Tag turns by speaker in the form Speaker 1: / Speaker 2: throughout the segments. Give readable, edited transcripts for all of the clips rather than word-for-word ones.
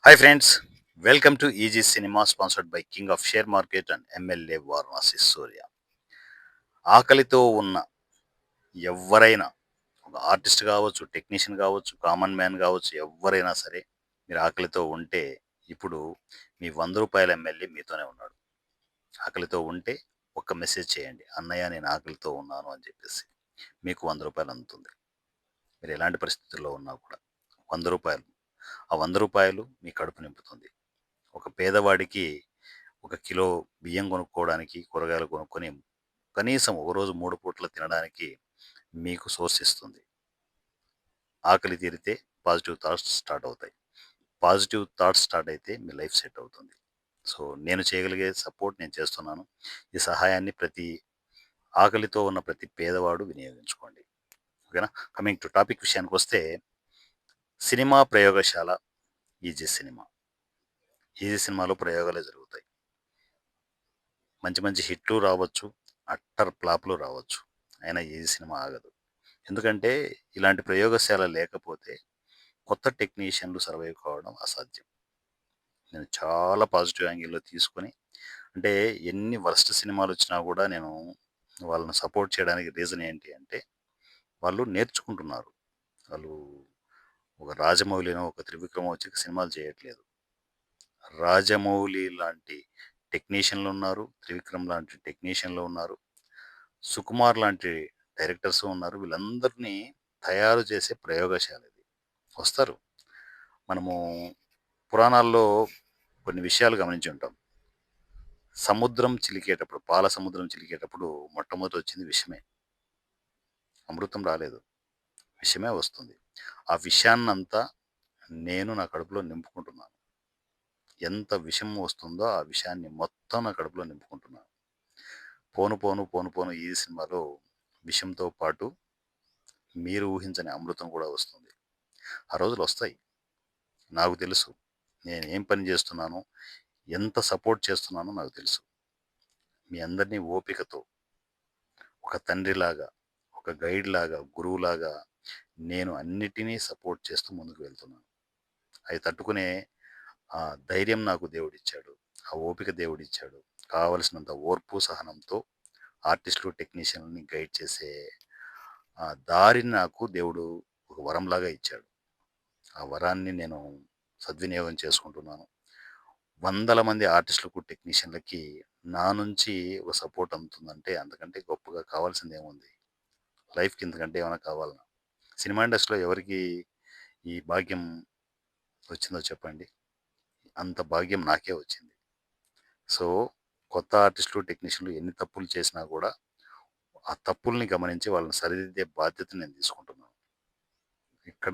Speaker 1: Hi friends, welcome to easy cinema sponsored by king of share market and MLA Varanasi Surya. ఆకలితో ఉన్న ఎవ్వరైనా, ఒక artist కావచ్చు, టెక్నీషియన్ కావచ్చు, కామన్ మ్యాన్ కావచ్చు, ఎవ్వరైనా సరే మీరు ఆకలితో ఉంటే ఇప్పుడు మీ రూ. 100 ఎమ్మెల్యే మీతోనే ఉన్నాడు. ఆకలితో ఉంటే ఒక్క మెసేజ్ చేయండి, అన్నయ్య నేను ఆకలితో ఉన్నాను అని చెప్పేసి మీకు రూ. 100 అందుతుంది. మీరు ఎలాంటి పరిస్థితుల్లో ఉన్నా కూడా రూ. 100, ఆ రూ. 100 మీ కడుపు నింపుతుంది. ఒక పేదవాడికి ఒక కిలో బియ్యం కొనుక్కోవడానికి, కూరగాయలు కొనుక్కొని కనీసం ఒక రోజు 3 పూటలు తినడానికి మీకు సోర్స్ ఇస్తుంది. ఆకలి తీరితే పాజిటివ్ థాట్స్ స్టార్ట్ అవుతాయి. పాజిటివ్ థాట్స్ స్టార్ట్ అయితే మీ లైఫ్ సెట్ అవుతుంది. సో, నేను చేయగలిగే సపోర్ట్ నేను చేస్తున్నాను. ఈ సహాయాన్ని ఆకలితో ఉన్న ప్రతి పేదవాడు వినియోగించుకోండి. ఓకేనా? కమింగ్ టు టాపిక్ విషయానికొస్తే, సినిమా ప్రయోగశాల ఈజీ సినిమా. ఈజీ సినిమాలో ప్రయోగాలే జరుగుతాయి. మంచి మంచి హిట్లు రావచ్చు. అట్టర్ ఫ్లాప్‌లు రావచ్చు. అయినా ఈజీ సినిమా ఆగదు. ఎందుకంటే ఇలాంటి ప్రయోగశాల లేకపోతే కొత్త టెక్నీషియన్‌లు సర్వైవ్ కావడం అసాధ్యం. నేను చాలా పాజిటివ్ యాంగిల్‌లో తీసుకొని, అంటే ఎన్ని వరస్ట్ సినిమాలొచ్చినా గూడా నేను వాళ్ళని సపోర్ట్ చేయడానికి రీజన్ ఏంటి అంటే, వాళ్ళు నేర్చుకుంటున్నారు. వాళ్ళు ఒక 'రాజమౌళినో', ఒక 'త్రివిక్రమో' వచ్చి సినిమాలు చేయట్లేదు. 'రాజమౌళి' లాంటి టెక్నీషియన్‌లున్నారు. 'త్రివిక్రమ్' లాంటి టెక్నీషియన్‌లున్నారు. 'సుకుమార్' లాంటి డైరెక్టర్స్ ఉన్నారు. వీళ్ళందరినీ తయారు చేసే ప్రయోగశాల ఇది. వస్తారు. మనము పురాణాల్లో కొన్ని విషయాలు గమనించి ఉంటాం. పాల సముద్రం చిలికేటప్పుడు మొట్టమొదట వచ్చింది విషమే. అమృతం రాలేదు. విషమే వస్తుంది. ఆ విషాన్నంతా నేను నా కడుపులో నింపుకుంటున్నాను. ఎంత విషం వస్తుందో ఆ విషాన్ని మొత్తం నా కడుపులో నింపుకుంటున్నాను. పోను పోను, పోను పోను ఈ సినిమాలో విషంతో పాటు మీరు ఊహించని అమృతం కూడా వస్తుంది. ఆ రోజులొస్తాయి. నాకు తెలుసు. నేనేం పని జేస్తున్నానో, ఎంత సపోర్ట్ చేస్తున్నానో నాకు తెలుసు. మీ అందరినీ ఓపికతో, ఒక తండ్రిలాగా, ఒక గైడ్‌లాగా, గురువులాగా నేను అన్నిటినీ సపోర్ట్ చేస్తూ ముందుకు వెళ్తున్నాను. అయి తట్టుకునే ధైర్యం నాకు దేవుడిచ్చాడు. ఆ ఓపిక దేవుడిచ్చాడు. కావలసినంత ఓర్పు, సహనంతో ఆర్టిస్టులు, టెక్నీషియన్‌లని గైడ్ చేసే దారిని నాకు దేవుడు ఒక వరంలాగా ఇచ్చాడు. ఆ వరాన్ని నేను సద్వినియోగం చేసుకుంటున్నాను. వందల మంది ఆర్టిస్టులకు, టెక్నీషియన్‌లకి నా నుంచి ఒక సపోర్ట్ అందుతుందంటే అంతకంటే గొప్పగా కావాల్సిందేముంది? లైఫ్‌కి ఇంతకంటే ఏమైనా కావాలా? సినిమా ఇండస్ట్రీలో ఎవరికి ఈ భాగ్యం వచ్చిందో చెప్పండి? అంత భాగ్యం నాకే వచ్చింది. సో, కొత్త ఆర్టిస్టులు, టెక్నీషియన్‌లు ఎన్ని తప్పులు చేసినా గూడా, ఆ తప్పుల్ని గమనించి వాళ్ళని సరిదిద్దే బాధ్యత నేను తీసుకుంటున్నాను. ఇక్కడ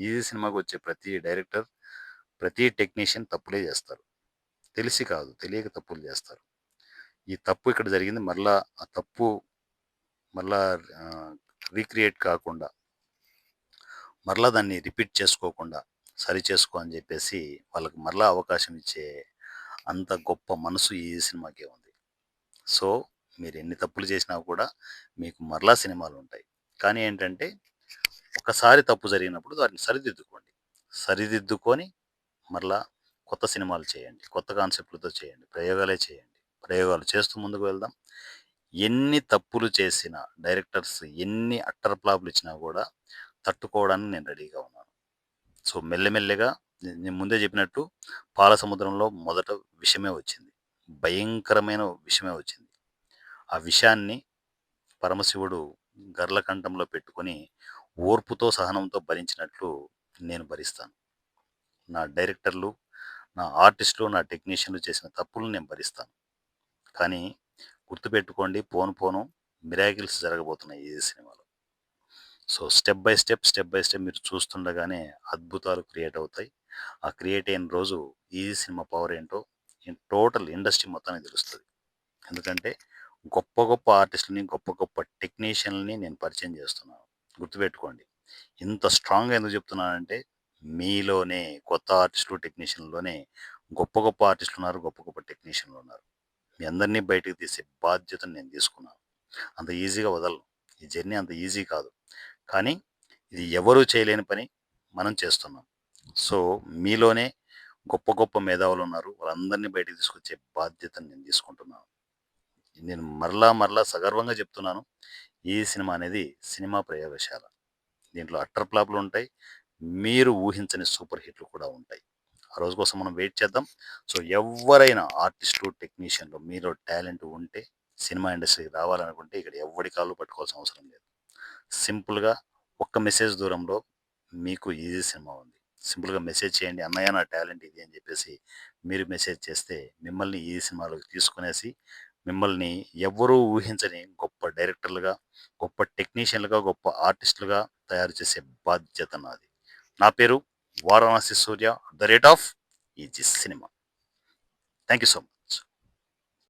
Speaker 1: ఈ సినిమాకొచ్చే ప్రతి డైరెక్టర్, ప్రతి టెక్నీషియన్ తప్పులే జేస్తారు. తెలిసి కాదు, తెలియక తప్పులు జేస్తారు. ఈ తప్పు ఇక్కడ జరిగింది, మరలా ఆ తప్పు మరలా ఆహ్, రీక్రియేట్ కాకుండా, మరలా దాన్ని రిపీట్ చేసుకోకుండా సరిచేసుకో అని జెప్పేసి వాళ్ళకి మరలా అవకాశం ఇచ్చే అంత గొప్ప మనసు ఈ సినిమాకే ఉంది. సో, మీరెన్ని తప్పులు చేసినా కూడా మీకు మరలా సినిమాలుంటాయి. కానీ ఏంటంటే, ఒకసారి తప్పు జరిగినప్పుడు దాన్ని సరిదిద్దుకోండి. సరిదిద్దుకొని మరలా కొత్త సినిమాలు చేయండి. కొత్త కాన్సెప్ట్‌లతో చేయండి. ప్రయోగాలే చేయండి. ప్రయోగాలు చేస్తూ ముందుకు వెళ్దాం. ఎన్ని తప్పులు చేసినా, డైరెక్టర్స్ ఎన్ని అట్టర్ ఫ్లాప్‌లు ఇచ్చినా గూడా తట్టుకోవడానికి నేను రెడీగా ఉన్నాను. సో, మెల్లమెల్లగా నేను ముందే చెప్పినట్టు పాలసముద్రంలో మొదట విషమే వచ్చింది. భయంకరమైన విషమే వచ్చింది. ఆ విషాన్ని పరమశివుడు గర్లకంఠంలో పెట్టుకొని ఓర్పుతో, సహనంతో భరించినట్లు నేను భరిస్తాను. నా డైరెక్టర్లు, నా ఆర్టిస్టులు, నా టెక్నీషియన్‌లు చేసిన తప్పులను నేను భరిస్తాను. కానీ గుర్తుపెట్టుకోండి, పోను పోను మిరాకిల్స్ జరగబోతున్నాయి ఈ సినిమాలో. సో, స్టెప్ బై స్టెప్ మీరు చూస్తుండగానే అద్భుతాలు క్రియేట్ అవుతాయి. ఆ క్రియేట్ అయిన రోజు ఈ సినిమా పవర్ ఏంటో టోటల్ ఇండస్ట్రీ మొత్తానికి తెలుస్తది. ఎందుకంటే గొప్ప గొప్ప ఆర్టిస్ట్‌లని, గొప్ప గొప్ప టెక్నీషియన్‌లని నేను పరిచయం చేస్తున్నాను. గుర్తుపెట్టుకోండి. ఇంత స్ట్రాంగ్‌గా ఎందుకు చెప్తున్నానంటే, మీలోనే కొత్త ఆర్టిస్టులు, టెక్నీషియన్‌లోనే గొప్ప గొప్ప ఆర్టిస్టులున్నారు. గొప్ప గొప్ప టెక్నీషియన్‌లున్నారు. మీ అందరిని బయటకి తీసే బాధ్యతను నేను తీసుకున్నాను. అంత ఈజీగా వదలను. ఈ జర్నీ అంత ఈజీ కాదు. కానీ ఇది ఎవరు చేయలేని పని మనం చేస్తున్నాం. సో, మీలోనే గొప్ప గొప్ప మేధావులున్నారు. వాళ్ళందరిని బయటికి తీసుకొచ్చే బాధ్యతను నేను తీసుకుంటున్నాను. నేను మరలా మరలా సగర్వంగా చెప్తున్నాను. ఈ సినిమా అనేది సినిమా ప్రయోగశాల. దీంట్లో అట్టర్ ఫ్లాప్‌లుంటాయి. మీరు ఊహించని సూపర్ హిట్‌లు కూడా ఉంటాయి. ఆ రోజు కోసం మనం వెయిట్ చేద్దాం. సో, ఎవ్వరైనా ఆర్టిస్టులు, టెక్నీషియన్‌లు మీలో టాలెంట్ ఉంటే సినిమా ఇండస్ట్రీకి రావాలనుకుంటే ఇక్కడ ఎవ్వడి కాళ్ళు పట్టుకోవాల్సిన అవసరం లేదు. సింపుల్‌గా ఒక్క మెసేజ్ దూరంలో మీకు ఈజీ సినిమా ఉంది. సింపుల్‌గా మెసేజ్ చేయండి. "అన్నయ్య నా టాలెంట్ ఇది" అని చెప్పేసి మీరు మెసేజ్ చేస్తే మిమ్మల్ని ఈ సినిమాలోకి తీసుకొనేసి మిమ్మల్ని ఎవ్వరూ ఊహించని గొప్ప డైరెక్టర్లుగా, గొప్ప టెక్నీషియన్లుగా, గొప్ప ఆర్టిస్టులుగా తయారు చేసే బాధ్యత నాది. నా పేరు Varanasi Surya. The rate of easy cinema. Thank you so much.